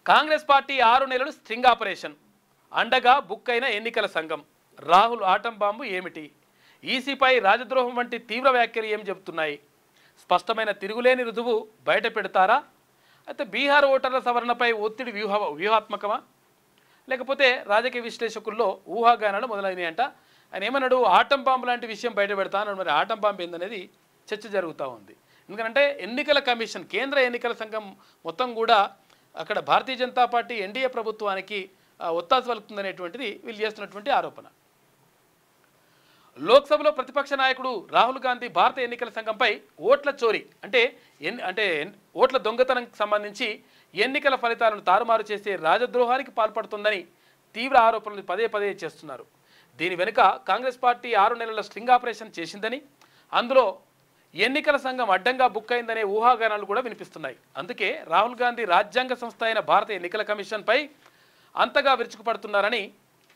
Congress party 6 నెలలు string operation అండగా book అయిన ఎన్నికల సంఘం రాహుల్ ఆటం బాంబు ఏమిటి ఈసీపై రాజద్రోహం వంటి తీవ్ర వ్యాఖ్యలు ఏం చెబుతున్నాయి స్పష్టమైన తిరుగులేని రుజువు బయట పెడతారా అయితే బీహార్ ఓటర్ల సవరణపై ఒత్తిడి వ్యూహాత్మకమా లేకపోతే రాజకీయ విశ్లేషకుల్లో ఊహాగానాలు మొదలైనాయంట ఆయన ఏమన్నాడు ఆటం బాంబు లాంటి విషయం బయట పెడతా అన్నాడు మరి ఆటం బాంబు ఏందనేది చర్చ జరుగుతూ ఉంది ఎందుకంటే ఎన్నికల కమిషన్ కేంద్ర ఎన్నికల సంఘం మొత్తం కూడా అక్కడ భారతీయ జనతా పార్టీ ఎన్డీఏ ప్రభుత్వానికి ఒత్తాసు పలుకుతుందనేటువంటిది వీళ్ళు చేస్తున్నటువంటి ఆరోపణ లోక్సభలో ప్రతిపక్ష నాయకుడు రాహుల్ గాంధీ భారత ఎన్నికల సంఘంపై ఓట్ల చోరీ అంటే ఓట్ల దొంగతనంకి సంబంధించి ఎన్నికల ఫలితాలను తారుమారు చేసే రాజద్రోహానికి పాల్పడుతుందని తీవ్ర ఆరోపణలు పదే పదే చేస్తున్నారు దీని వెనుక కాంగ్రెస్ పార్టీ 6 నెలల స్ట్రింగ్ ఆపరేషన్ చేసిందని అందులో ఎన్నికల సంఘం అడ్డంగా బుక్ అయిందనే ఊహాగానాలు కూడా వినిపిస్తున్నాయి అందుకే రాహుల్ గాంధీ రాజ్యాంగ సంస్థ అయిన భారత ఎన్నికల కమిషన్పై అంతగా విరుచుకుపడుతున్నారని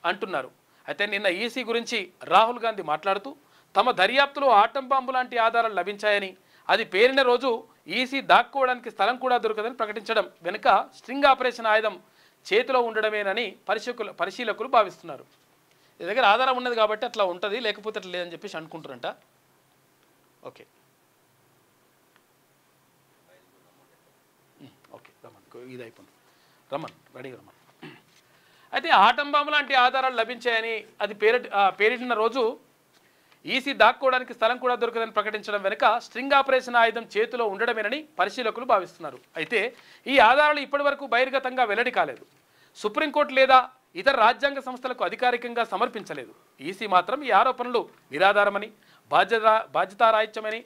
అంటున్నారు అయితే నిన్న ఈసీ గురించి రాహుల్ గాంధీ మాట్లాడుతూ తమ దర్యాప్తులో ఆటం బాంబు లాంటి ఆధారాలు లభించాయని అది పేరిన రోజు ఈసీ దాక్కోవడానికి స్థలం కూడా దొరకదని ప్రకటించడం వెనుక స్ట్రింగ్ ఆపరేషన్ ఆయుధం చేతిలో ఉండడమేనని పరిశీలకులు భావిస్తున్నారు ఈ దగ్గర ఆధారం ఉన్నది కాబట్టి అట్లా ఉంటుంది లేకపోతే అట్లా లేదని చెప్పేసి అనుకుంటారంట ఓకే ఓకే రమన్ ఇది అయిపోయింది రమన్ రెడీగా రమన్ అయితే ఆటం బాంబు లాంటి ఆధారాలు లభించాయని అది పేరిటిన రోజు ఈసీ దాక్కోవడానికి స్థలం కూడా దొరకదని ప్రకటించడం వెనుక స్ట్రింగ్ ఆపరేషన్ ఆయుధం చేతిలో ఉండడమేనని పరిశీలకులు భావిస్తున్నారు అయితే ఈ ఆధారాలు ఇప్పటివరకు బహిర్గతంగా వెల్లడి కాలేదు సుప్రీంకోర్టు లేదా ఇతర రాజ్యాంగ సంస్థలకు అధికారికంగా సమర్పించలేదు ఈసీ మాత్రం ఈ ఆరోపణలు నిరాధారమని బాధ్యతారాహిత్యమని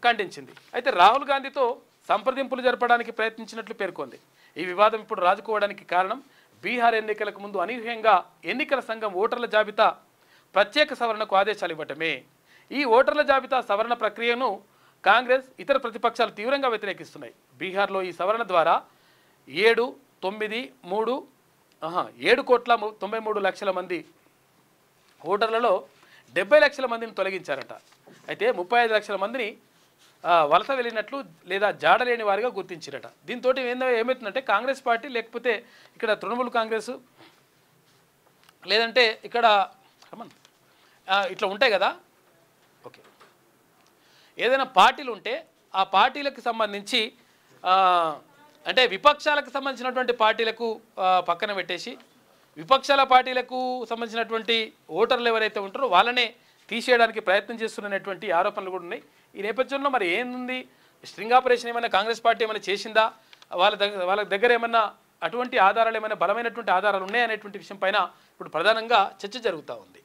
ఖండించింది అయితే రాహుల్ గాంధీతో సంప్రదింపులు జరపడానికి ప్రయత్నించినట్లు పేర్కొంది ఈ వివాదం ఇప్పుడు రాజుకోవడానికి కారణం బీహార్ ఎన్నికలకు ముందు అనూహ్యంగా ఎన్నికల సంఘం ఓటర్ల జాబితా ప్రత్యేక సవరణకు ఆదేశాలు ఇవ్వటమే ఈ ఓటర్ల జాబితా సవరణ ప్రక్రియను కాంగ్రెస్ ఇతర ప్రతిపక్షాలు తీవ్రంగా వ్యతిరేకిస్తున్నాయి బీహార్లో ఈ సవరణ ద్వారా 7,93,00,000 మంది ఓటర్లలో 70 లక్షల మందిని తొలగించారట అయితే 35 లక్షల మందిని వలస వెళ్ళినట్లు లేదా జాడలేని వారిగా గుర్తించారట దీంతో ఏమవుతుందంటే కాంగ్రెస్ పార్టీ లేకపోతే ఇక్కడ తృణమూల్ కాంగ్రెస్ లేదంటే ఇక్కడ ఇట్లా ఉంటాయి కదా ఓకే ఏదైనా పార్టీలు ఉంటే ఆ పార్టీలకు సంబంధించి అంటే విపక్షాలకు సంబంధించినటువంటి పార్టీలకు పక్కన పెట్టేసి విపక్షాల పార్టీలకు సంబంధించినటువంటి ఓటర్లు ఎవరైతే ఉంటారో వాళ్ళనే తీసేయడానికి ప్రయత్నం చేస్తున్నటువంటి ఆరోపణలు కూడా ఉన్నాయి ఈ నేపథ్యంలో మరి ఏంది స్ట్రింగ్ ఆపరేషన్ ఏమైనా కాంగ్రెస్ పార్టీ ఏమైనా చేసిందా వాళ్ళ దగ్గర ఏమైనా అటువంటి ఆధారాలు ఏమైనా బలమైనటువంటి ఆధారాలు ఉన్నాయనేటువంటి విషయం పైన ఇప్పుడు ప్రధానంగా చర్చ జరుగుతూ ఉంది